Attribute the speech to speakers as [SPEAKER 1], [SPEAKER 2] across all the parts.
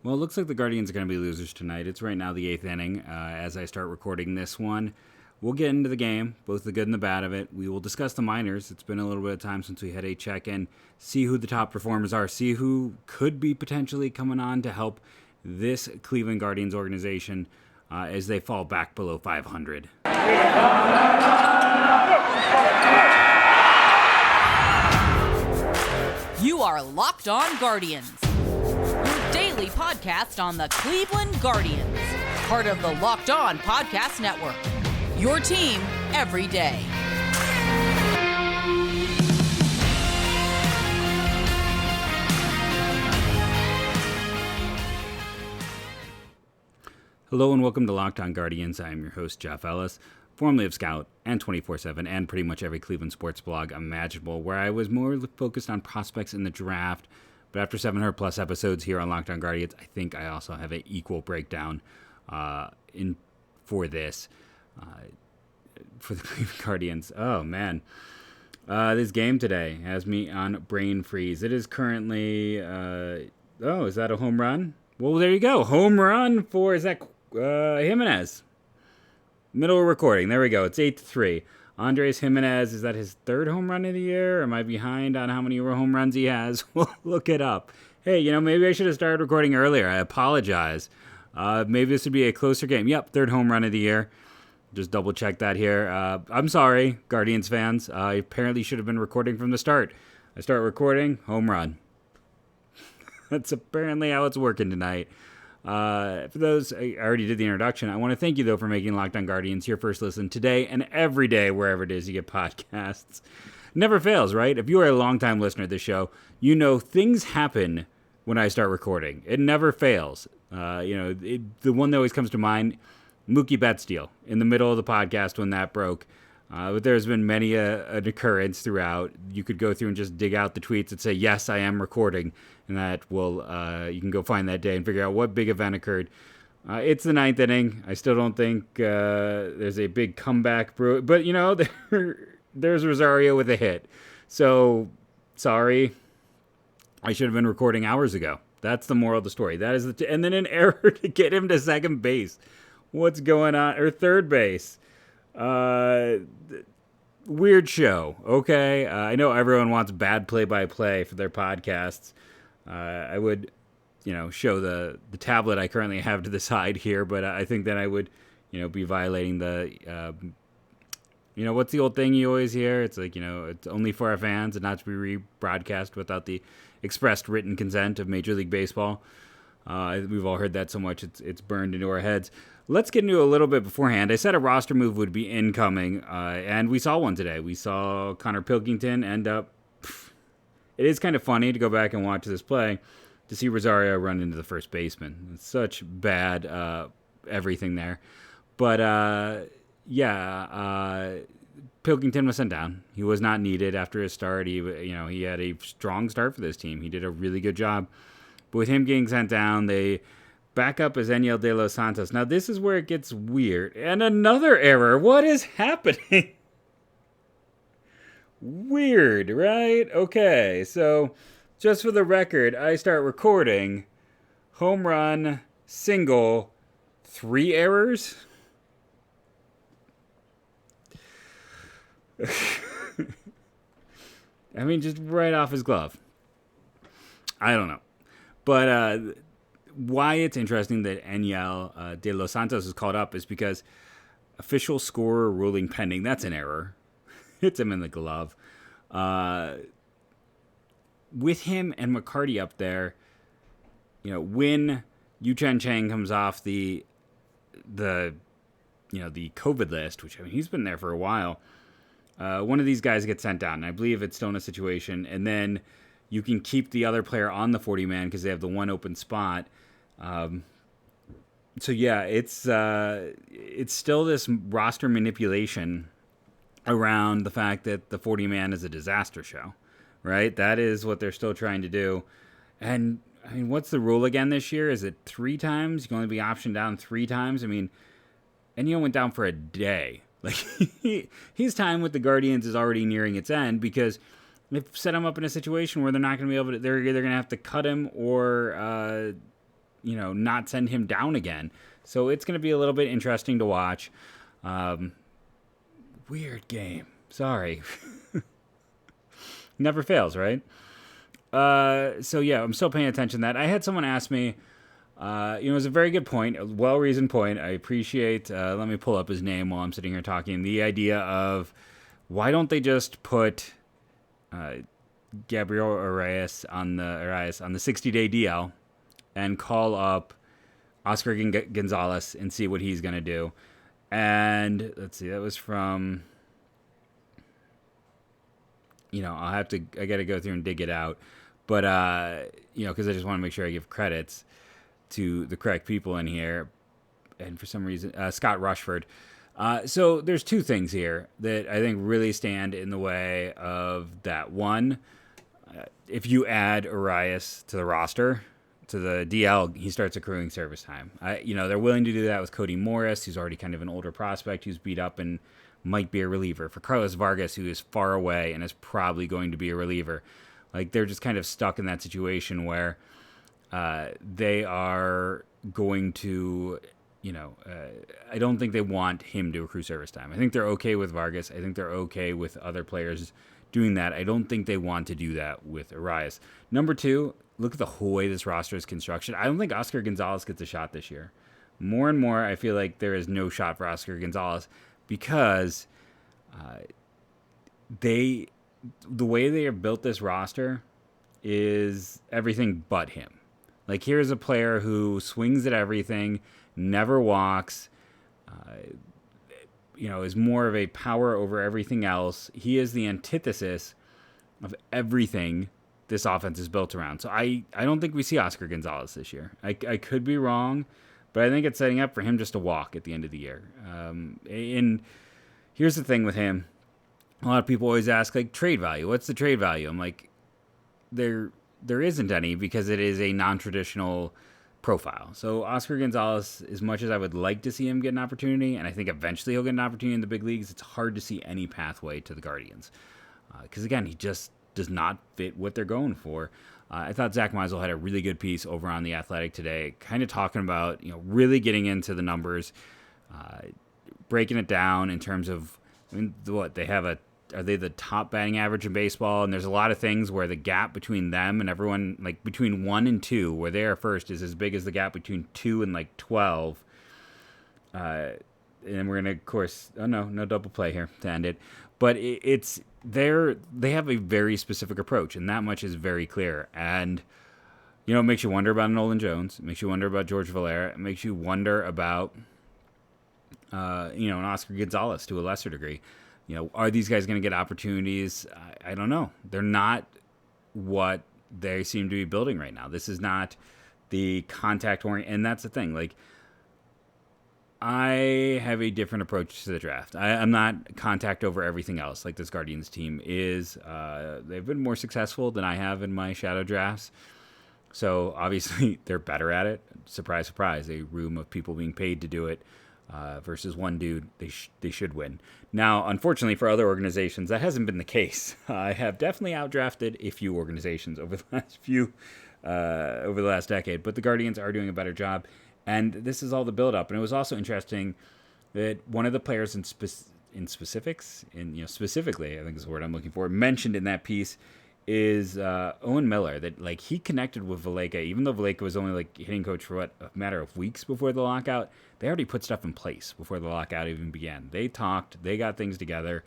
[SPEAKER 1] Well, it looks like the Guardians are going to be losers tonight. It's right now the 8th inning as I start recording this one. We'll get into the game, both the good and the bad of it. We will discuss the minors. It's been a little bit of time since we had a check-in, see who the top performers are, see who could be potentially coming on to help this Cleveland Guardians organization as they fall back below 500.
[SPEAKER 2] You are Locked On Guardians, your daily podcast on the Cleveland Guardians, part of the Locked On Podcast Network, your team every day.
[SPEAKER 1] Hello and welcome to Locked On Guardians. I am your host, Jeff Ellis, formerly of Scout and 24/7 and pretty much every Cleveland sports blog imaginable, where I was more focused on prospects in the draft. But after 700 plus episodes here on Locked On Guardians, I think I also have an equal breakdown for this, for the Cleveland Guardians. Oh, man. This game today has me on brain freeze. It is currently, is that a home run? Well, there you go. Home run for, is that Gimenez? Middle of recording. There we go. It's 8-3. Andres Gimenez, is that his third home run of the year? Or am I behind on how many home runs he has? We'll look it up. Hey, maybe I should have started recording earlier. I apologize. Maybe this would be a closer game. Yep, third home run of the year. Just double check that here. I'm sorry, Guardians fans. I apparently should have been recording from the start. I start recording, home run. That's apparently how it's working tonight. For those, I already did the introduction. I want to thank you, though, for making Locked On Guardians your first listen today and every day, wherever it is you get podcasts. Never fails, right? If you are a longtime listener to the show, you know things happen when I start recording. It never fails. The one that always comes to mind, Mookie Betts deal in the middle of the podcast when that broke. But there's been many an occurrence throughout. You could go through and just dig out the tweets that say, yes, I am recording. And that will, you can go find that day and figure out what big event occurred. It's the 9th inning. I still don't think there's a big comeback. But, there's Rosario with a hit. So, sorry. I should have been recording hours ago. That's the moral of the story. That is and then an error to get him to second base. What's going on? Or third base. Weird show, okay? I know everyone wants bad play-by-play for their podcasts. I would, show the tablet I currently have to the side here, but I think that I would, be violating the, what's the old thing you always hear? It's like, it's only for our fans and not to be rebroadcast without the expressed written consent of Major League Baseball. We've all heard that so much, it's burned into our heads. Let's get into a little bit beforehand. I said a roster move would be incoming, and we saw one today. We saw Connor Pilkington end up... It is kind of funny to go back and watch this play to see Rosario run into the first baseman. It's such bad everything there. But, Pilkington was sent down. He was not needed after his start. He had a strong start for this team. He did a really good job. But with him getting sent down, they... back up as Enyel De Los Santos. Now, this is where it gets weird. And another error. What is happening? Weird, right? Okay, so just for the record, I start recording. Home run, single, 3 errors? I mean, just right off his glove. I don't know. But, why it's interesting that Enyel De Los Santos is called up is because official scorer ruling pending. That's an error. Hits him in the glove. With him and McCarty up there, when Yu-Cheng Chang comes off the COVID list, which he's been there for a while, one of these guys gets sent down. And I believe it's still in a situation, and then you can keep the other player on the 40-man because they have the one open spot. It's still this roster manipulation around the fact that the 40-man is a disaster show, right? That is what they're still trying to do. And, what's the rule again this year? Is it 3 times? You can only be optioned down 3 times? Enyel went down for a day. Like, his time with the Guardians is already nearing its end because they've set him up in a situation where they're not going to be able to, they're either going to have to cut him or not send him down again. So it's going to be a little bit interesting to watch. Weird game. Sorry. Never fails, right? So yeah, I'm still paying attention to that. I had someone ask me, it was a very good point, a well-reasoned point. I appreciate, let me pull up his name while I'm sitting here talking. The idea of why don't they just put Gabriel Arias on the 60-day DL and call up Oscar Gonzalez and see what he's going to do. And let's see, that was from, I got to go through and dig it out. But, because I just want to make sure I give credits to the correct people in here. And for some reason, Scott Rushford. So there's two things here that I think really stand in the way of that. One, if you add Arias to the roster, to the DL, he starts accruing service time. They're willing to do that with Cody Morris, who's already kind of an older prospect who's beat up and might be a reliever. For Carlos Vargas, who is far away and is probably going to be a reliever. Like, they're just kind of stuck in that situation where they are going to, I don't think they want him to accrue service time. I think they're okay with Vargas. I think they're okay with other players doing that. I don't think they want to do that with Arias. Number two, look at the whole way this roster is constructed. I don't think Oscar Gonzalez gets a shot this year. More and more, I feel like there is no shot for Oscar Gonzalez because the way they have built this roster is everything but him. Like, here's a player who swings at everything, never walks, is more of a power over everything else. He is the antithesis of everything this offense is built around. So I don't think we see Oscar Gonzalez this year. I could be wrong, but I think it's setting up for him just to walk at the end of the year. And here's the thing with him. A lot of people always ask, like, trade value. What's the trade value? I'm like, there isn't any because it is a non-traditional profile. So Oscar Gonzalez, as much as I would like to see him get an opportunity, and I think eventually he'll get an opportunity in the big leagues, it's hard to see any pathway to the Guardians. Because, again, he just does not fit what they're going for. I thought Zach Meisel had a really good piece over on The Athletic today, kind of talking about, really getting into the numbers, breaking it down in terms of, they have are they the top batting average in baseball? And there's a lot of things where the gap between them and everyone, like between 1 and 2, where they are first, is as big as the gap between 2 and 12. And we're going to, of course, no double play here to end it. But they have a very specific approach, and that much is very clear. And, it makes you wonder about Nolan Jones. It makes you wonder about George Valera. It makes you wonder about, an Oscar Gonzalez to a lesser degree. Are these guys going to get opportunities? I don't know. They're not what they seem to be building right now. This is not the contact orient, and that's the thing. Like, I have a different approach to the draft. I'm not contact over everything else like this Guardians team is. They've been more successful than I have in my shadow drafts. So, obviously, they're better at it. Surprise, surprise. A room of people being paid to do it. Versus one dude, they should win. Now, unfortunately for other organizations, that hasn't been the case. I have definitely outdrafted a few organizations over the last decade, but the Guardians are doing a better job, and this is all the build-up. And it was also interesting that one of the players specifically, I think is the word I'm looking for, mentioned in that piece is Owen Miller, that like he connected with Valleca, even though Valleca was only like hitting coach for a matter of weeks before the lockout. They already put stuff in place before the lockout even began. They talked, they got things together.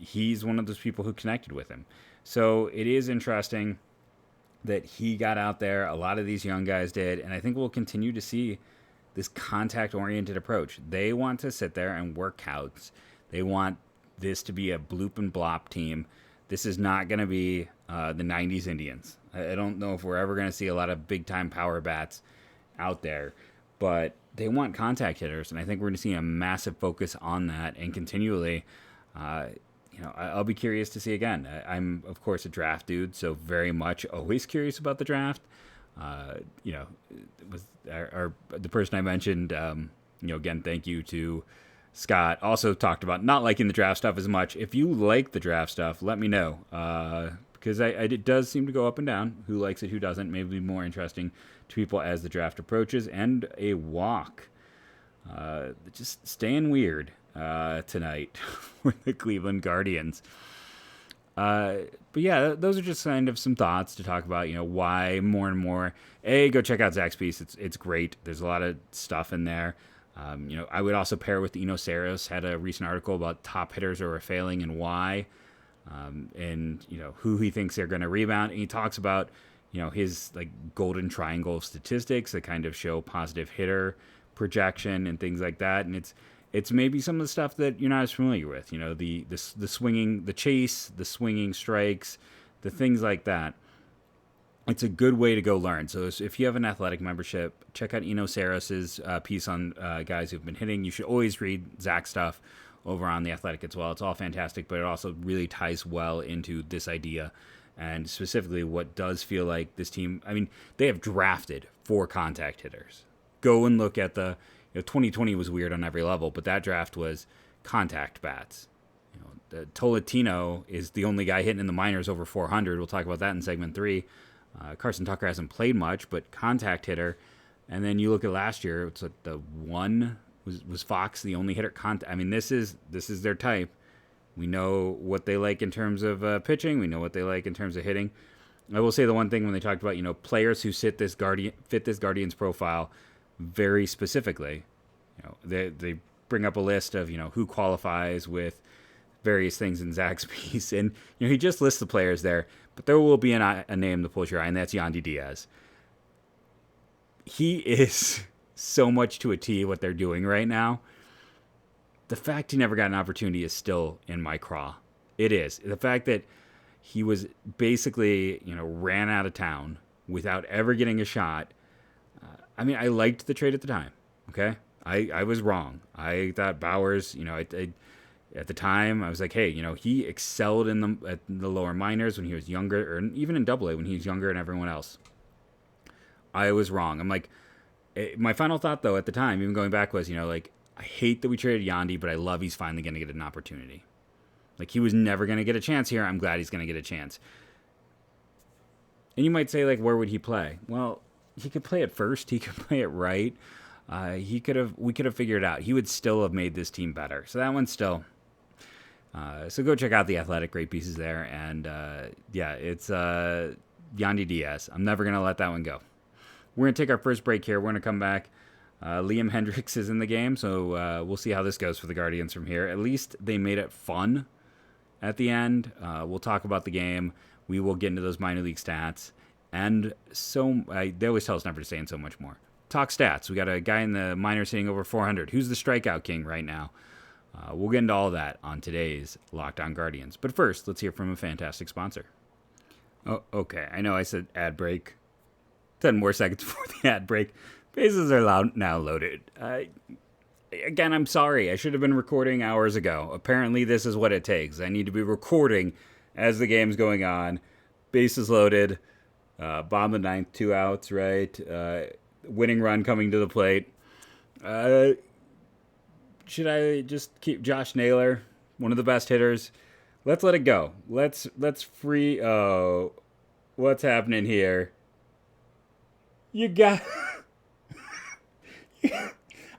[SPEAKER 1] He's one of those people who connected with him. So it is interesting that he got out there. A lot of these young guys did, and I think we'll continue to see this contact-oriented approach. They want to sit there and work counts. They want this to be a bloop and blop team. This is not going to be the 90s Indians. I don't know if we're ever going to see a lot of big-time power bats out there, but they want contact hitters, and I think we're going to see a massive focus on that and continually. I'll be curious to see again. I'm, of course, a draft dude, so very much always curious about the draft. With the person I mentioned, again, thank you to Scott. Also talked about not liking the draft stuff as much. If you like the draft stuff, let me know. because it does seem to go up and down. Who likes it, who doesn't, maybe more interesting to people as the draft approaches. And a walk. Just staying weird tonight for the Cleveland Guardians. But yeah, those are just kind of some thoughts to talk about, why more and more. Go check out Zach's piece. It's great. There's a lot of stuff in there. I would also pair with Eno Saros, had a recent article about top hitters who are failing and why, and who he thinks they're going to rebound. And he talks about his like golden triangle of statistics that kind of show positive hitter projection and things like that. And it's maybe some of the stuff that you're not as familiar with. The swinging, the chase, the swinging strikes, the things like that. It's a good way to go learn. So if you have an Athletic membership, check out Eno Saros's piece on guys who've been hitting. You should always read Zach's stuff over on The Athletic as well. It's all fantastic, but it also really ties well into this idea and specifically what does feel like this team. I mean, they have drafted 4 contact hitters. Go and look at 2020 was weird on every level, but that draft was contact bats. The Tolentino is the only guy hitting in the minors over 400. We'll talk about that in segment 3. Carson Tucker hasn't played much, but contact hitter. And then you look at last year, it's like the one was Fox, the only hitter contact. I mean, this is their type. We know what they like in terms of pitching. We know what they like in terms of hitting. I will say the one thing when they talked about players who fit this Guardians profile very specifically. They bring up a list of who qualifies with various things in Zach's piece, and he just lists the players there. But there will be a name that pulls your eye, and that's Yandy Diaz. He is so much to a T what they're doing right now. The fact he never got an opportunity is still in my craw. It is. The fact that he was basically, ran out of town without ever getting a shot. I mean, I liked the trade at the time, okay? I was wrong. I thought Bowers, at the time, I was like, hey, he excelled at the lower minors when he was younger, or even in Double A when he was younger than everyone else. I was wrong. I'm like, my final thought, though, at the time, even going back, was, I hate that we traded Yandy, but I love he's finally going to get an opportunity. Like, he was never going to get a chance here. I'm glad he's going to get a chance. And you might say, like, where would he play? Well, he could play at first. He could play it right. We could have figured it out. He would still have made this team better. So that one's still. So go check out The Athletic. Great pieces there. And it's Yandy Diaz. I'm never going to let that one go. We're going to take our first break here. We're going to come back. Liam Hendricks is in the game, so we'll see how this goes for the Guardians from here. At least they made it fun at the end. We'll talk about the game. We will get into those minor league stats. And they always tell us never to say and so much more. Talk stats. We got a guy in the minors hitting over 400. Who's the strikeout king right now? We'll get into all that on today's Locked On Guardians. But first, let's hear from a fantastic sponsor. Oh, okay. I know I said ad break. 10 more seconds before the ad break. Bases are now loaded. Again, I'm sorry. I should have been recording hours ago. Apparently, this is what it takes. I need to be recording as the game's going on. Bases loaded. Bottom of the ninth, 2 outs, right? Winning run coming to the plate. Should I just keep Josh Naylor, one of the best hitters? Let's let it go. Let's free. Oh, what's happening here? You got.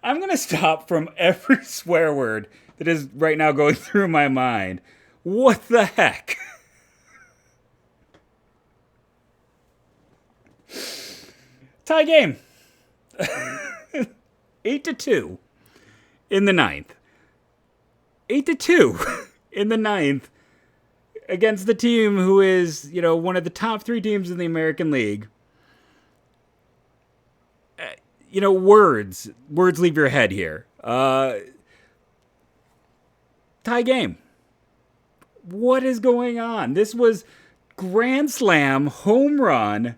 [SPEAKER 1] I'm gonna stop from every swear word that is right now going through my mind. What the heck? Tie game. 8-2 in the ninth. 8-2 in the ninth against the team who is, one of the top 3 teams in the American League. Words leave your head here. Tie game. What is going on? This was grand slam, home run.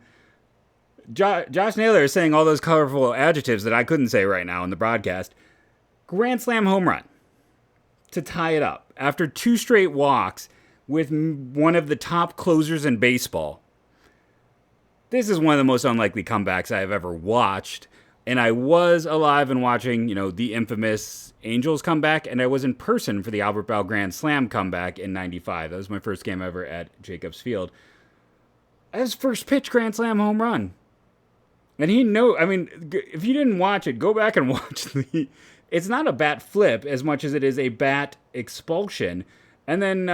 [SPEAKER 1] Josh Naylor is saying all those colorful adjectives that I couldn't say right now in the broadcast. Grand slam home run to tie it up after 2 straight walks with one of the top closers in baseball. This is one of the most unlikely comebacks I have ever watched. And I was alive and watching, the infamous Angels comeback, and I was in person for the Albert Bell Grand Slam comeback in '95. That was my first game ever at Jacobs Field. his first pitch grand slam home run. And if you didn't watch it, go back and watch it's not a bat flip as much as it is a bat expulsion. And then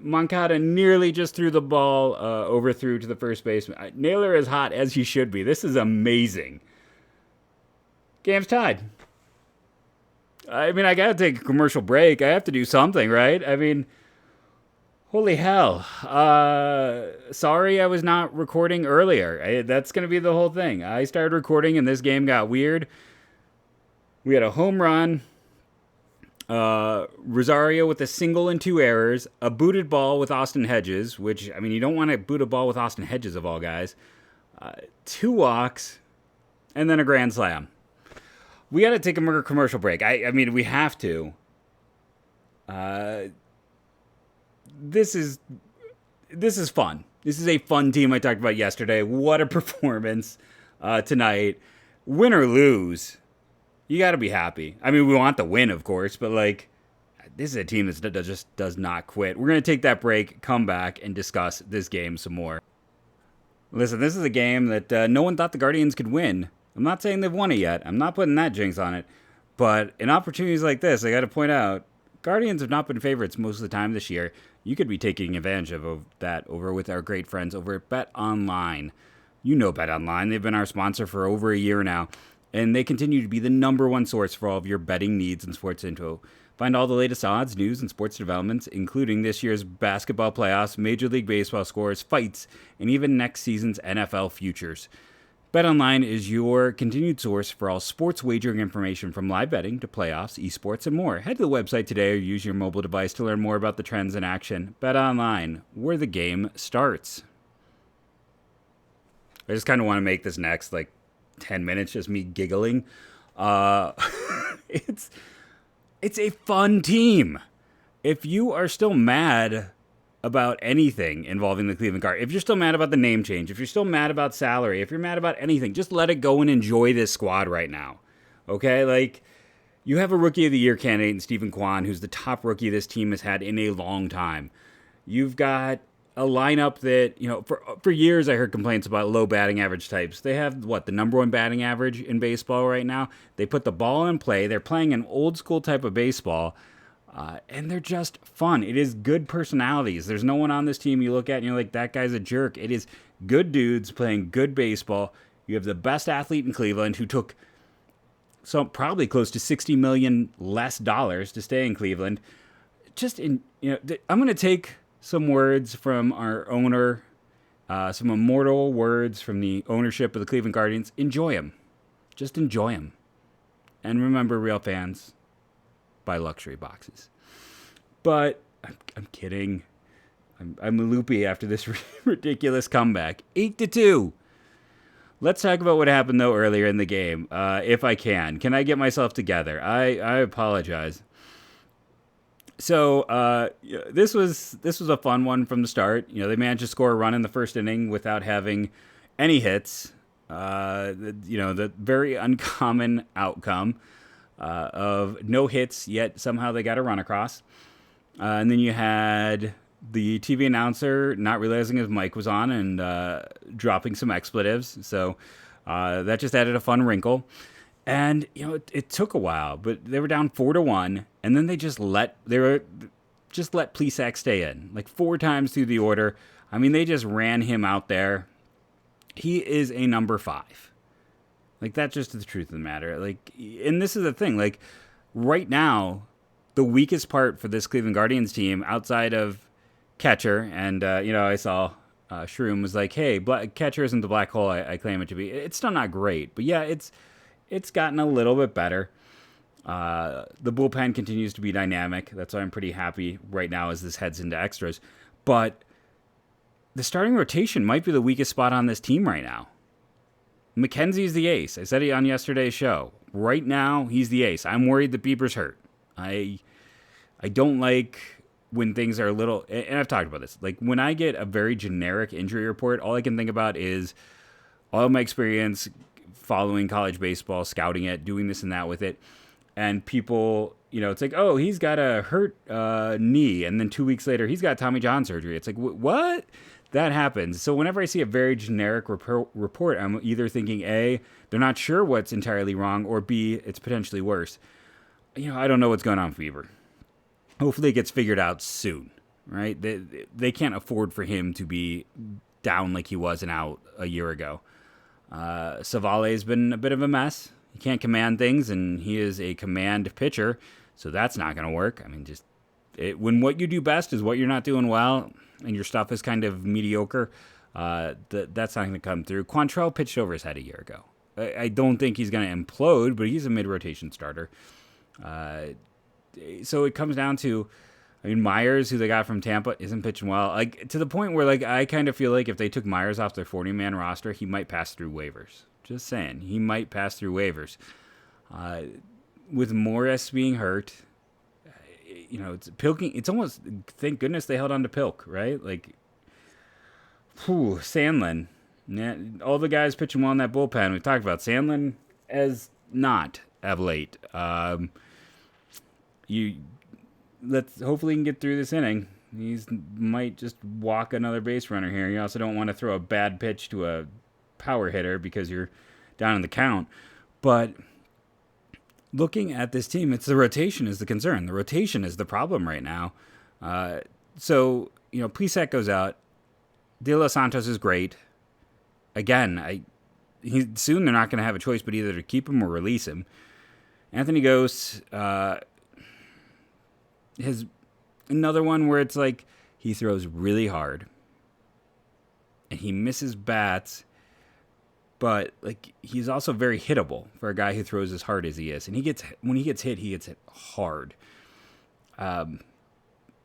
[SPEAKER 1] Moncada nearly just threw the ball overthrew to the first baseman. Naylor is hot as he should be. This is amazing. Game's tied. I got to take a commercial break. I have to do something, right? Holy hell. Sorry I was not recording earlier. That's going to be the whole thing. I started recording and this game got weird. We had a home run. Rosario with a single and 2 errors. A booted ball with Austin Hedges, which, you don't want to boot a ball with Austin Hedges of all guys. 2 walks. And then a grand slam. We got to take a commercial break. We have to. This is fun. This is a fun team I talked about yesterday. What a performance tonight. Win or lose, you got to be happy. We want the win, of course, but this is a team that just does not quit. We're going to take that break, come back, and discuss this game some more. Listen, this is a game that no one thought the Guardians could win. I'm not saying they've won it yet. I'm not putting that jinx on it. But in opportunities like this, I got to point out, Guardians have not been favorites most of the time this year. You could be taking advantage of that over with our great friends over at Bet Online. You know Bet Online. They've been our sponsor for over a year now. And they continue to be the #1 source for all of your betting needs and sports info. Find all the latest odds, news, and sports developments, including this year's basketball playoffs, Major League Baseball scores, fights, and even next season's NFL futures. BetOnline is your continued source for all sports wagering information from live betting to playoffs, esports, and more. Head to the website today or use your mobile device to learn more about the trends in action. BetOnline, where the game starts. I just kind of want to make this next 10 minutes just me giggling. It's a fun team. If you are still mad about anything involving the Cleveland Guardians, if you're still mad about the name change, if you're still mad about salary, if you're mad about anything, just let it go and enjoy this squad right now. Okay? You have a Rookie of the Year candidate in Stephen Kwan, who's the top rookie this team has had in a long time. You've got a lineup that, for years I heard complaints about low batting average types. They have, the #1 batting average in baseball right now. They put the ball in play. They're playing an old school type of baseball. And they're just fun. It is good personalities. There's no one on this team you look at and you're like, that guy's a jerk. It is good dudes playing good baseball. You have the best athlete in Cleveland who took probably close to $60 million less dollars to stay in Cleveland. I'm going to take some words from our owner, some immortal words from the ownership of the Cleveland Guardians. Enjoy them. Just enjoy them. And remember, real fans, buy luxury boxes. But I'm kidding. I'm loopy after this ridiculous comeback. 8-2. Let's talk about what happened though earlier in the game, if I can. Can I get myself together? I apologize. So this was a fun one from the start. They managed to score a run in the first inning without having any hits. The very uncommon outcome of no hits, yet somehow they got a run across. And then you had the TV announcer not realizing his mic was on and dropping some expletives. So that just added a fun wrinkle. And, it took a while, but they were down 4-1. And then they just let Plesac stay in 4 times through the order. They just ran him out there. He is a number 5. That's just the truth of the matter. And this is the thing. Right now, the weakest part for this Cleveland Guardians team, outside of catcher, and, I saw Shroom was like, hey, catcher isn't the black hole I claim it to be. It's still not great. But, yeah, it's gotten a little bit better. The bullpen continues to be dynamic. That's why I'm pretty happy right now as this heads into extras. But the starting rotation might be the weakest spot on this team right now. McKenzie's the ace. I said it on yesterday's show. Right now, he's the ace. I'm worried that Bieber's hurt. I don't like when things are a little... And I've talked about this. When I get a very generic injury report, all I can think about is all of my experience following college baseball, scouting it, doing this and that with it. And people, it's oh, he's got a hurt knee. And then 2 weeks later, he's got Tommy John surgery. It's what? that happens. So whenever I see a very generic report, I'm either thinking A, they're not sure what's entirely wrong, or B, it's potentially worse. I don't know what's going on with Bieber. Hopefully it gets figured out soon, right? They can't afford for him to be down like he was and out a year ago. Savale's been a bit of a mess. He can't command things, and he is a command pitcher, so that's not going to work. I mean, when what you do best is what you're not doing well, and your stuff is kind of mediocre, that's not going to come through. Quantrell pitched over his head a year ago. I don't think he's going to implode, but he's a mid-rotation starter. So it comes down to, Myers, who they got from Tampa, isn't pitching well. Like, to the point where, I kind of feel like if they took Myers off their 40-man roster, he might pass through waivers. Just saying. He might pass through waivers. With Morris being hurt, it's Pilking. It's almost, thank goodness they held on to Pilk, right? Sandlin. All the guys pitching well in that bullpen. We talked about Sandlin as not of late. Let's hopefully he can get through this inning. He might just walk another base runner here. You also don't want to throw a bad pitch to a power hitter because you're down in the count. But looking at this team, it's the rotation is the concern. The rotation is the problem right now. So Plesac goes out. De Los Santos is great. Again, soon they're not going to have a choice but either to keep him or release him. Anthony Gose has another one where it's like he throws really hard and he misses bats, but he's also very hittable for a guy who throws as hard as he is. And when he gets hit hard.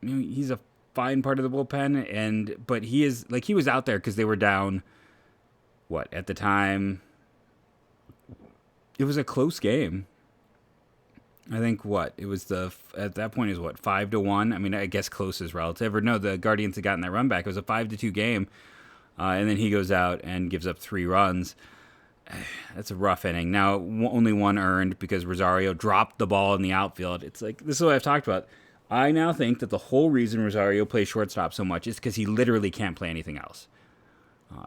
[SPEAKER 1] He's a fine part of the bullpen, but he is he was out there because they were down. What at the time? It was a close game. I think it was at that point is 5-1. I mean, I guess close is relative. Or no, the Guardians had gotten that run back. It was a 5-2 game, and then he goes out and gives up 3 runs. That's a rough inning. Now only 1 earned because Rosario dropped the ball in the outfield. It's this is what I've talked about. I now think that the whole reason Rosario plays shortstop so much is because he literally can't play anything else.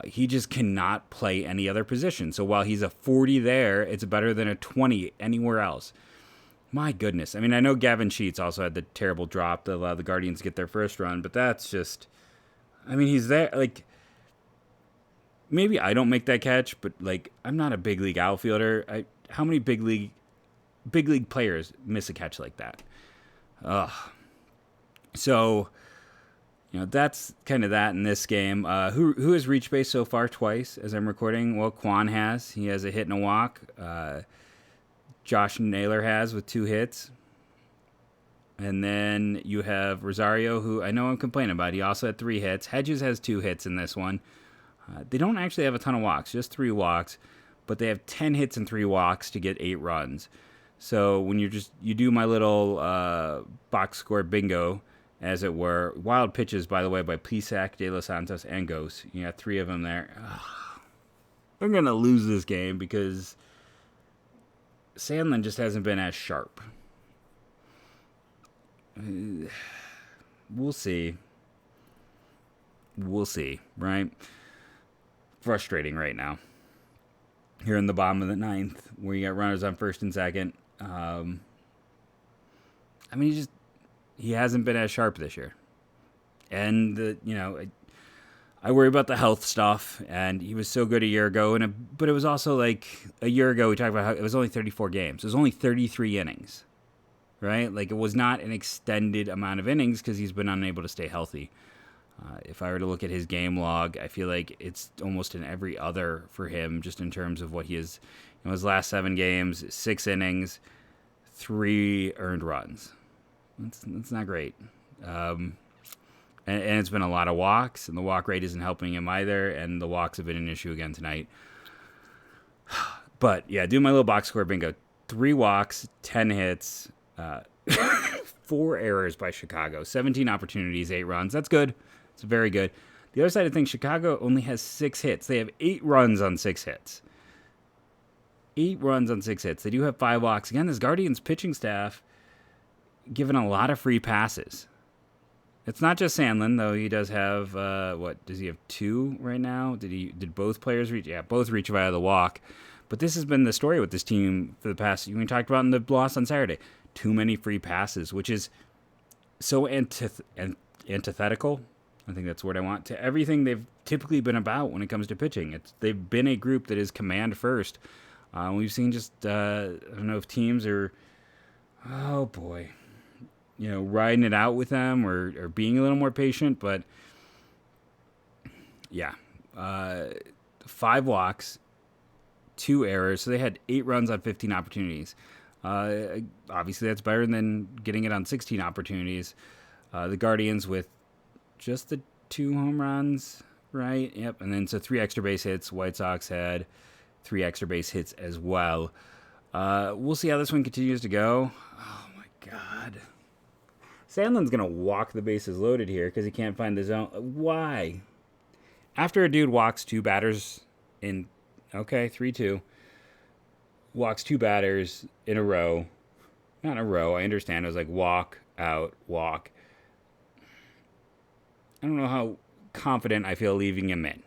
[SPEAKER 1] He just cannot play any other position. So while he's a 40 there, it's better than a 20 anywhere else. My goodness. I mean, I know Gavin Sheets also had the terrible drop that allowed the Guardians to get their first run, but that's just... he's there. Maybe I don't make that catch, but, I'm not a big league outfielder. How many big league players miss a catch like that? Ugh. So... that's kind of that in this game. Who has reached base so far twice as I'm recording? Well, Quan has. He has a hit and a walk. Josh Naylor has with 2 hits. And then you have Rosario, who I know I'm complaining about. He also had 3 hits. Hedges has 2 hits in this one. They don't actually have a ton of walks, just 3 walks. But they have 10 hits and 3 walks to get 8 runs. So when you do my little box score bingo, as it were. Wild pitches, by the way, by Plesac, De Los Santos, and Gose. You got 3 of them there. I'm going to lose this game because Sandlin just hasn't been as sharp. We'll see. Right? Frustrating right now. Here in the bottom of the 9th, where you got runners on first and second. He hasn't been as sharp this year. And, I worry about the health stuff, and he was so good a year ago. But it was also a year ago, we talked about how it was only 34 games. It was only 33 innings, right? It was not an extended amount of innings because he's been unable to stay healthy. If I were to look at his game log, I feel like it's almost in every other for him, just in terms of what he is. His last 7 games, 6 innings, 3 earned runs. That's not great. And it's been a lot of walks, and the walk rate isn't helping him either, and the walks have been an issue again tonight. But, yeah, do my little box score bingo. 3 walks, 10 hits, 4 errors by Chicago, 17 opportunities, 8 runs. That's good. It's very good. The other side of things, Chicago only has 6 hits. They have 8 runs on 6 hits. 8 runs on 6 hits. They do have 5 walks. Again, this Guardians pitching staff given a lot of free passes. It's not just Sandlin, though. He does have, what, does he have 2 right now? Did both players reach? Yeah, both reach via the walk. But this has been the story with this team for the past, we talked about in the loss on Saturday. Too many free passes, which is so antithetical. I think that's the word I want, to everything they've typically been about when it comes to pitching. They've been a group that is command first. We've seen just, I don't know if teams are, oh boy, riding it out with them or being a little more patient. But yeah, 5 walks, 2 errors. So they had 8 runs on 15 opportunities. Obviously, that's better than getting it on 16 opportunities. The Guardians with just the 2 home runs, right? Yep. And then 3 extra base hits. White Sox had 3 extra base hits as well. We'll see how this one continues to go. Oh my God. Sandlin's going to walk the bases loaded here because he can't find the zone. Why? After a dude walks 2 batters in, 3-2, walks 2 batters in a row. Not in a row, I understand. It was like walk, out, walk. I don't know how confident I feel leaving him in,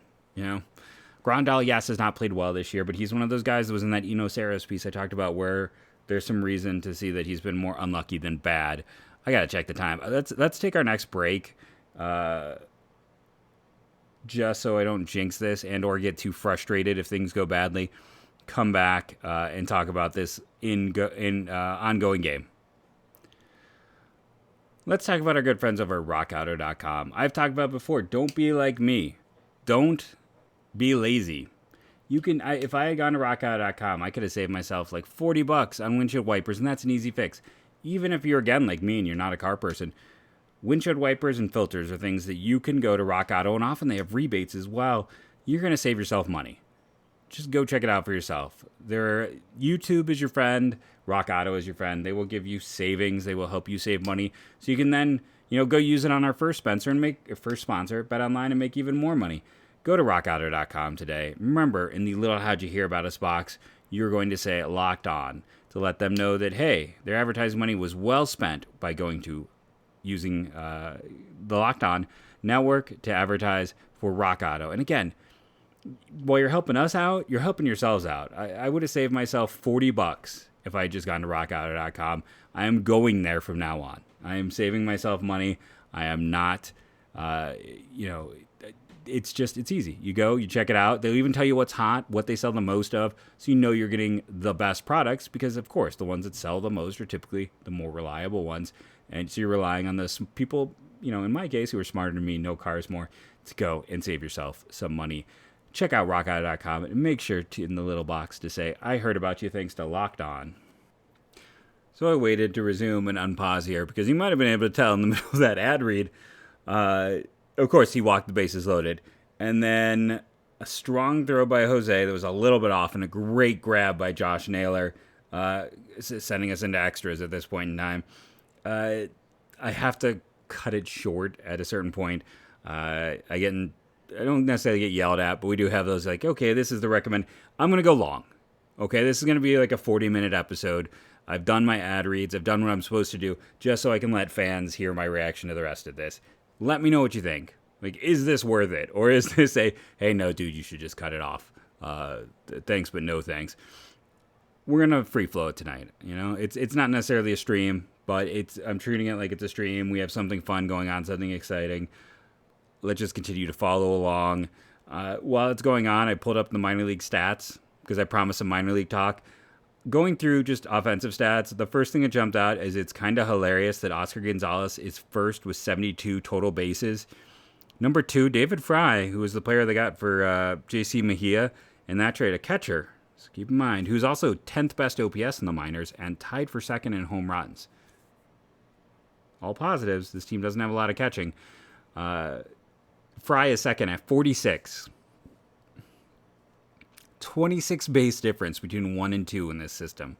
[SPEAKER 1] Grandal, yes, has not played well this year, but he's one of those guys that was in that Eno Saros piece I talked about where there's some reason to see that he's been more unlucky than bad. I got to check the time. Let's take our next break just so I don't jinx this and or get too frustrated if things go badly. Come back and talk about this in ongoing game. Let's talk about our good friends over at rockauto.com. I've talked about it before. Don't be like me. Don't be lazy. You can, if I had gone to rockauto.com, I could have saved myself like $40 on windshield wipers, and that's an easy fix. Even if you're, again, like me and you're not a car person, windshield wipers and filters are things that you can go to Rock Auto, and often they have rebates as well. You're going to save yourself money. Just go check it out for yourself. YouTube is your friend. Rock Auto is your friend. They will give you savings. They will help you save money. So you can then, go use it on our first sponsor, Bet Online, and make even more money. Go to rockauto.com today. Remember, in the little How'd You Hear About Us box, you're going to say Locked On to let them know that, hey, their advertising money was well spent by using the Locked On network to advertise for Rock Auto. And again, while you're helping us out, you're helping yourselves out. I would have saved myself $40 if I had just gone to rockauto.com. I am going there from now on. I am saving myself money. I am not, it's easy. You go, you check it out. They'll even tell you what's hot, what they sell the most of, so you're getting the best products because, of course, the ones that sell the most are typically the more reliable ones. And so you're relying on those people, in my case, who are smarter than me, know cars more, to go and save yourself some money. Check out rockauto.com and make sure in the little box to say, I heard about you thanks to Locked On. So I waited to resume and unpause here because you might have been able to tell in the middle of that ad read. Of course, he walked the bases loaded. And then a strong throw by Jose that was a little bit off and a great grab by Josh Naylor, sending us into extras at this point in time. I have to cut it short at a certain point. I don't necessarily get yelled at, but we do have those like, okay, this is the recommend. I'm going to go long. Okay, this is going to be like a 40-minute episode. I've done my ad reads. I've done what I'm supposed to do just so I can let fans hear my reaction to the rest of this. Let me know what you think. Like, is this worth it? Or is this hey, no, dude, you should just cut it off. Thanks, but no thanks. We're going to free flow it tonight. It's not necessarily a stream, but I'm treating it like it's a stream. We have something fun going on, something exciting. Let's just continue to follow along. While it's going on, I pulled up the minor league stats because I promised some minor league talk. Going through just offensive stats, the first thing that jumped out is it's kind of hilarious that Oscar Gonzalez is first with 72 total bases. Number 2, David Fry, who was the player they got for J.C. Mejia in that trade, a catcher. So keep in mind, who's also 10th best OPS in the minors and tied for second in home runs. All positives. This team doesn't have a lot of catching. Fry is second at 46. 26 base difference between 1 and 2 in this system.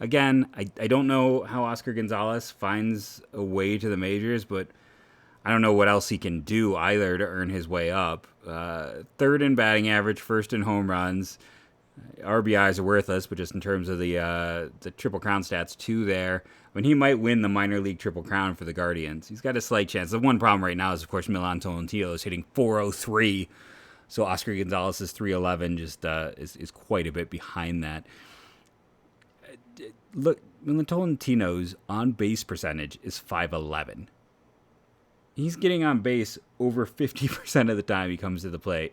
[SPEAKER 1] Again, I don't know how Oscar Gonzalez finds a way to the majors, but I don't know what else he can do either to earn his way up. Third in batting average, first in home runs. RBIs are worthless, but just in terms of the Triple Crown stats, 2 there. When he might win the minor league Triple Crown for the Guardians, he's got a slight chance. The one problem right now is, of course, Milan Tolentino is hitting .403, so Oscar Gonzalez is .311, just is quite a bit behind that. Look, Milan Tolentino's on-base percentage is .511. He's getting on base over 50% of the time he comes to the plate.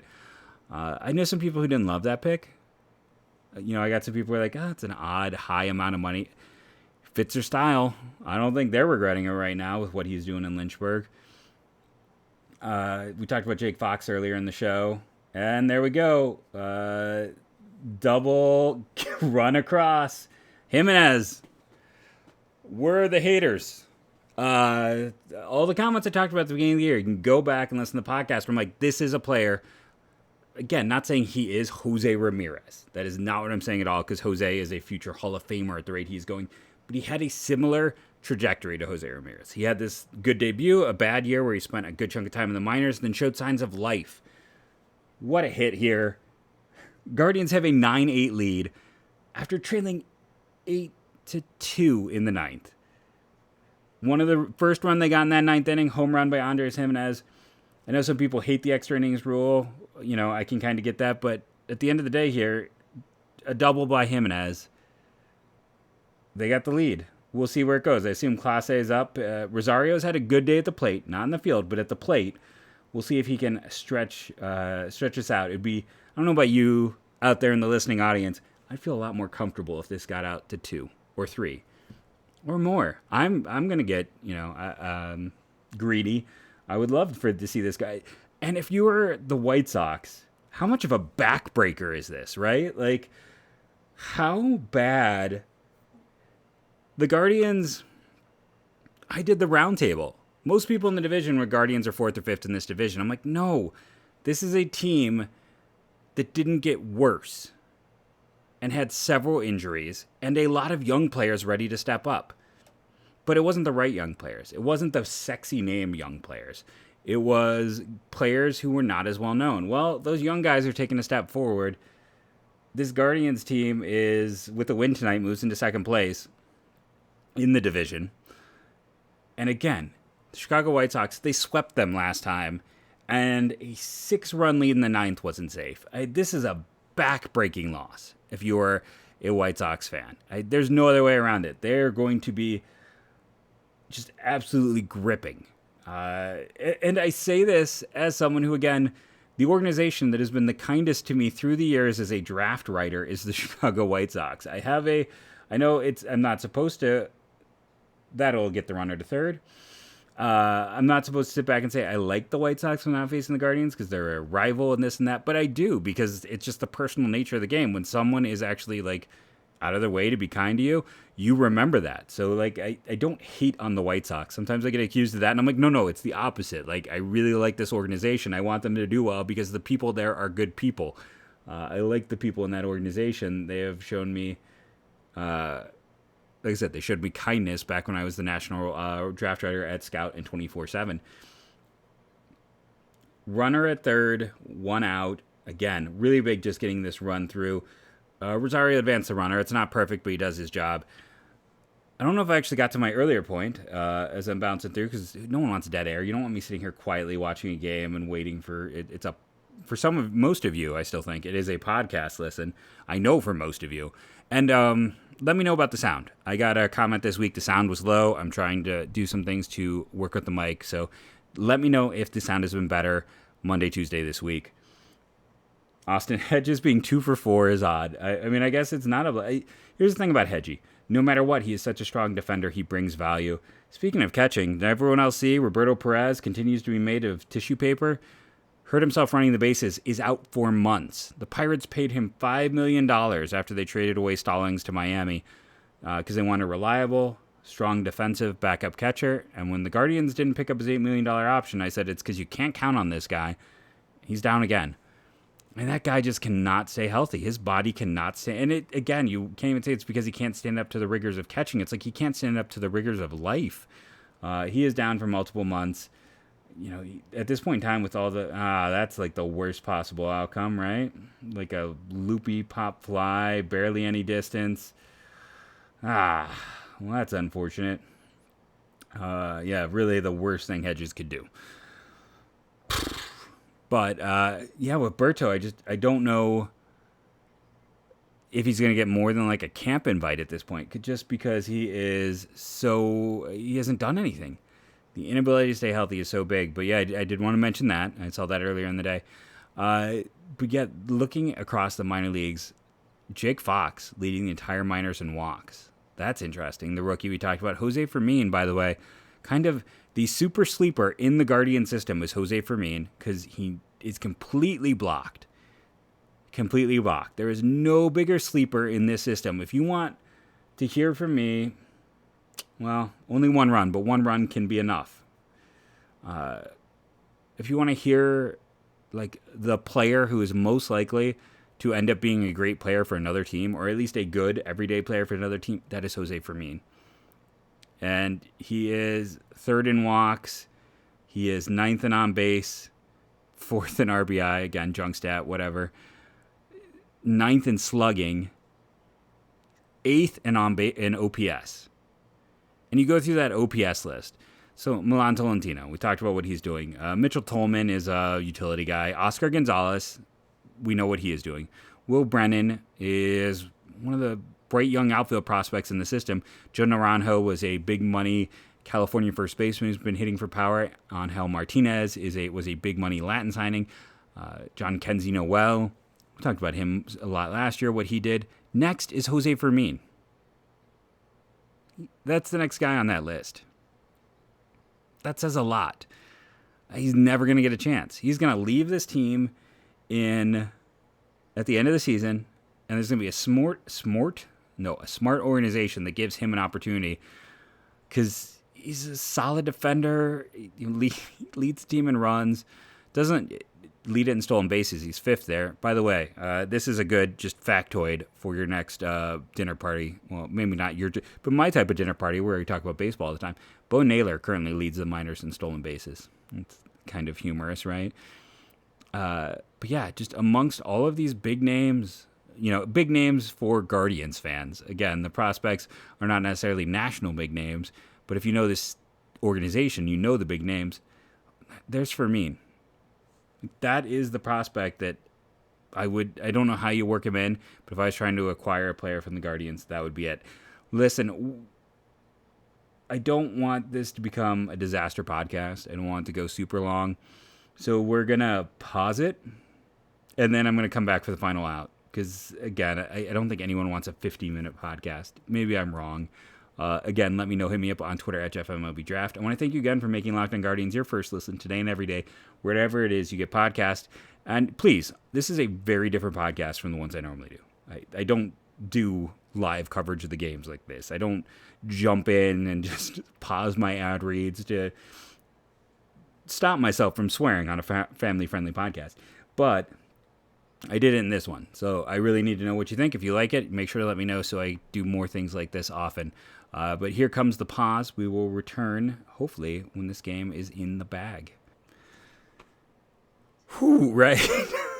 [SPEAKER 1] I know some people who didn't love that pick. I got some people who are like, it's an odd, high amount of money. Fits their style. I don't think they're regretting it right now with what he's doing in Lynchburg. We talked about Jake Fox earlier in the show. And there we go. Double run across. Gimenez. We're the haters. All the comments I talked about at the beginning of the year, you can go back and listen to the podcast where I'm like, this is a player. Again, not saying he is Jose Ramirez. That is not what I'm saying at all, because Jose is a future Hall of Famer at the rate he's going. But he had a similar trajectory to Jose Ramirez. He had this good debut, a bad year where he spent a good chunk of time in the minors, then showed signs of life. What a hit here. Guardians have a 9-8 lead after trailing 8-2 in the ninth. One of the first run they got in that ninth inning, home run by Andres Gimenez. I know some people hate the extra innings rule. I can kind of get that. But at the end of the day here, a double by Gimenez. They got the lead. We'll see where it goes. I assume Clase is up. Rosario's had a good day at the plate. Not in the field, but at the plate. We'll see if he can stretch us out. I don't know about you out there in the listening audience. I'd feel a lot more comfortable if this got out to 2 or 3 or more. I'm going to get, greedy. I would love to see this guy. And if you were the White Sox, how much of a backbreaker is this, right? Like, how bad... The Guardians, I did the roundtable. Most people in the division were Guardians are 4th or 5th in this division. I'm like, no, this is a team that didn't get worse and had several injuries and a lot of young players ready to step up. But it wasn't the right young players. It wasn't the sexy name young players. It was players who were not as well known. Well, those young guys are taking a step forward. This Guardians team is, with the win tonight, moves into second place in the division. And again, the Chicago White Sox, they swept them last time, and a 6-run lead in the ninth wasn't safe. This is a back-breaking loss if you're a White Sox fan. There's no other way around it. They're going to be just absolutely gripping. And I say this as someone who, again, the organization that has been the kindest to me through the years as a draft writer is the Chicago White Sox. I know I'm not supposed to. That'll get the runner to third. I'm not supposed to sit back and say I like the White Sox when I'm facing the Guardians because they're a rival and this and that, but I do because it's just the personal nature of the game. When someone is actually like out of their way to be kind to you, you remember that. So like I don't hate on the White Sox. Sometimes I get accused of that, and I'm like, no, it's the opposite. Like I really like this organization. I want them to do well because the people there are good people. I like the people in that organization. They have shown me. Like I said, they showed me kindness back when I was the national draft writer at Scout and 24/7. Runner at third, 1 out. Again, really big just getting this run through. Rosario advanced the runner. It's not perfect, but he does his job. I don't know if I actually got to my earlier point as I'm bouncing through because no one wants dead air. You don't want me sitting here quietly watching a game and waiting for it. It's up for most of you. I still think it is a podcast listen. I know for most of you. And let me know about the sound. I got a comment this week. The sound was low. I'm trying to do some things to work with the mic. So let me know if the sound has been better Monday, Tuesday this week. Austin Hedges being 2 for 4 is odd. I mean, I guess it's not here's the thing about Hedgie. No matter what, he is such a strong defender. He brings value. Speaking of catching, did everyone else see Roberto Perez continues to be made of tissue paper? Hurt himself running the bases, is out for months. The Pirates paid him $5 million after they traded away Stallings to Miami because they wanted a reliable, strong defensive backup catcher. And when the Guardians didn't pick up his $8 million option, I said, it's because you can't count on this guy. He's down again. And that guy just cannot stay healthy. His body cannot stay. And again, you can't even say it's because he can't stand up to the rigors of catching. It's like he can't stand up to the rigors of life. He is down for multiple months. at this point in time with all that's like the worst possible outcome, right? Like a loopy pop fly, barely any distance. Well, that's unfortunate. Really the worst thing Hedges could do. But, with Berto, I don't know if he's going to get more than like a camp invite at this point, just because he hasn't done anything. The inability to stay healthy is so big. But yeah, I did want to mention that. I saw that earlier in the day. But yeah, looking across the minor leagues, Jake Fox leading the entire minors in walks. That's interesting. The rookie we talked about, Jose Fermin, by the way, kind of the super sleeper in the Guardian system is Jose Fermin because he is completely blocked. Completely blocked. There is no bigger sleeper in this system. If you want to hear from me, well, only one run, but one run can be enough. If you want to hear like the player who is most likely to end up being a great player for another team, or at least a good everyday player for another team, that is Jose Fermin. And he is third in walks. He is ninth in on base, fourth in RBI, again, junk stat, whatever. Ninth in slugging, eighth in OPS. And you go through that OPS list. So Milan Tolentino, we talked about what he's doing. Mitchell Tolman is a utility guy. Oscar Gonzalez, we know what he is doing. Will Brennan is one of the bright young outfield prospects in the system. Joe Naranjo was a big money California first baseman who's been hitting for power. Angel Martinez was a big money Latin signing. John Kenzie Noel, we talked about him a lot last year, what he did. Next is Jose Fermin. That's the next guy on that list. That says a lot. He's never going to get a chance. He's going to leave this team at the end of the season, and there's going to be a smart organization that gives him an opportunity because he's a solid defender. He leads the team in runs. Doesn't lead it in stolen bases. He's fifth there. By the way, this is a good just factoid for your next dinner party. Well, maybe not your, but my type of dinner party where we talk about baseball all the time. Bo Naylor currently leads the minors in stolen bases. It's kind of humorous, right? But yeah, just amongst all of these big names, big names for Guardians fans. Again, the prospects are not necessarily national big names, but if you know this organization, you know the big names. There's Fermin. That is the prospect that I don't know how you work him in, but if I was trying to acquire a player from the Guardians, that would be it. Listen, I don't want this to become a disaster podcast. I don't want it to go super long. So we're going to pause it, and then I'm going to come back for the final out. Because, again, I don't think anyone wants a 50-minute podcast. Maybe I'm wrong. Again, let me know. Hit me up on Twitter at JeffMLBDraft. I want to thank you again for making Locked On Guardians your first listen today and every day, wherever it is you get podcasts. And please, this is a very different podcast from the ones I normally do. I don't do live coverage of the games like this. I don't jump in and just pause my ad reads to stop myself from swearing on a family-friendly podcast. But I did it in this one. So I really need to know what you think. If you like it, make sure to let me know so I do more things like this often. But here comes the pause. We will return, hopefully, when this game is in the bag. Whew, right?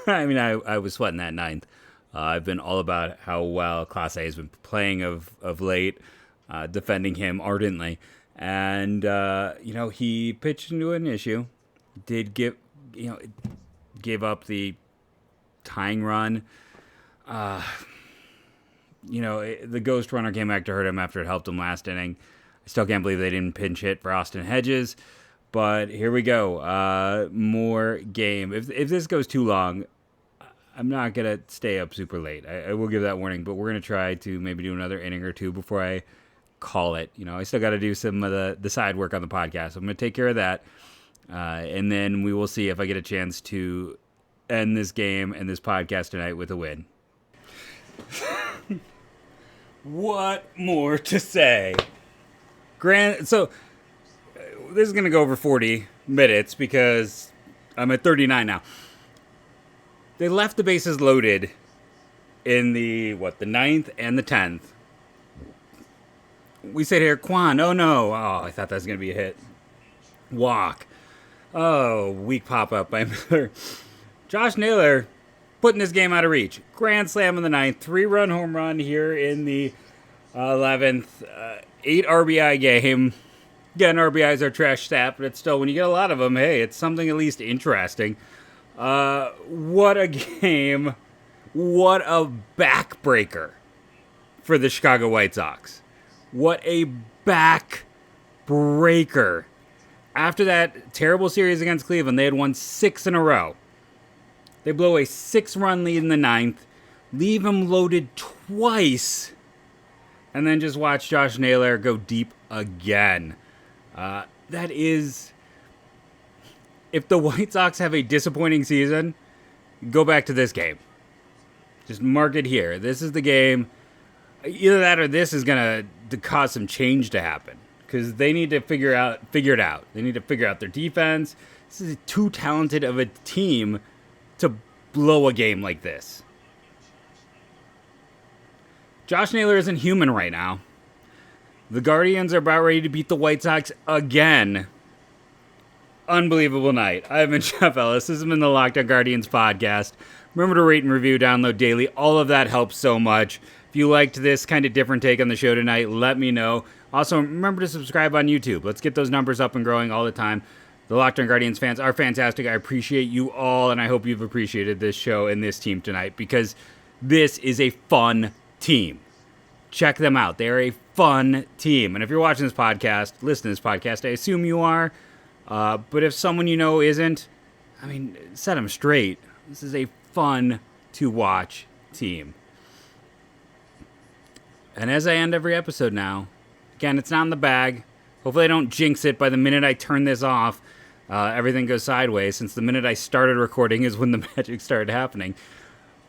[SPEAKER 1] I mean, I was sweating that ninth. I've been all about how well Clase has been playing of late, defending him ardently. And, he pitched into an issue. Did gave up the tying run. The ghost runner came back to hurt him after it helped him last inning. I still can't believe they didn't pinch hit for Austin Hedges. But here we go. More game. If this goes too long, I'm not going to stay up super late. I will give that warning, but we're going to try to maybe do another inning or two before I call it. I still got to do some of the side work on the podcast. I'm going to take care of that. And then we will see if I get a chance to end this game and this podcast tonight with a win. What more to say? So this is going to go over 40 minutes because I'm at 39 now. They left the bases loaded in the 9th and the 10th. We said here, Quan, oh no. Oh, I thought that was going to be a hit. Walk. Oh, weak pop-up by Miller. Josh Naylor putting this game out of reach. Grand slam in the 9th. 3-run home run here in the 11th. 8 RBI game. Again, RBIs are trash stat, but it's still, when you get a lot of them, hey, it's something at least interesting. What a game. What a backbreaker for the Chicago White Sox. What a backbreaker. After that terrible series against Cleveland, they had won 6 in a row. They blow a 6-run lead in the 9th, leave them loaded twice, and then just watch Josh Naylor go deep again. That is, if the White Sox have a disappointing season, go back to this game. Just mark it here. This is the game. Either that or this is going to cause some change to happen. Because they need to figure it out. They need to figure out their defense. This is too talented of a team to blow a game like this. Josh Naylor isn't human right now. The Guardians are about ready to beat the White Sox again. Unbelievable night. I've been Jeff Ellis. This has been the Locked On Guardians podcast. Remember to rate and review, download daily. All of that helps so much. If you liked this kind of different take on the show tonight, let me know. Also, remember to subscribe on YouTube. Let's get those numbers up and growing all the time. The Locked On Guardians fans are fantastic. I appreciate you all, and I hope you've appreciated this show and this team tonight because this is a fun team. Check them out. They are a fun team. And if you're watching this podcast, listen to this podcast, I assume you are. But if someone you know isn't, I mean, set them straight. This is a fun to watch team. And as I end every episode now, again, it's not in the bag. Hopefully I don't jinx it by the minute I turn this off. Everything goes sideways, since the minute I started recording is when the magic started happening.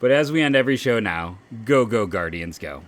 [SPEAKER 1] But as we end every show now, go, go, Guardians, go.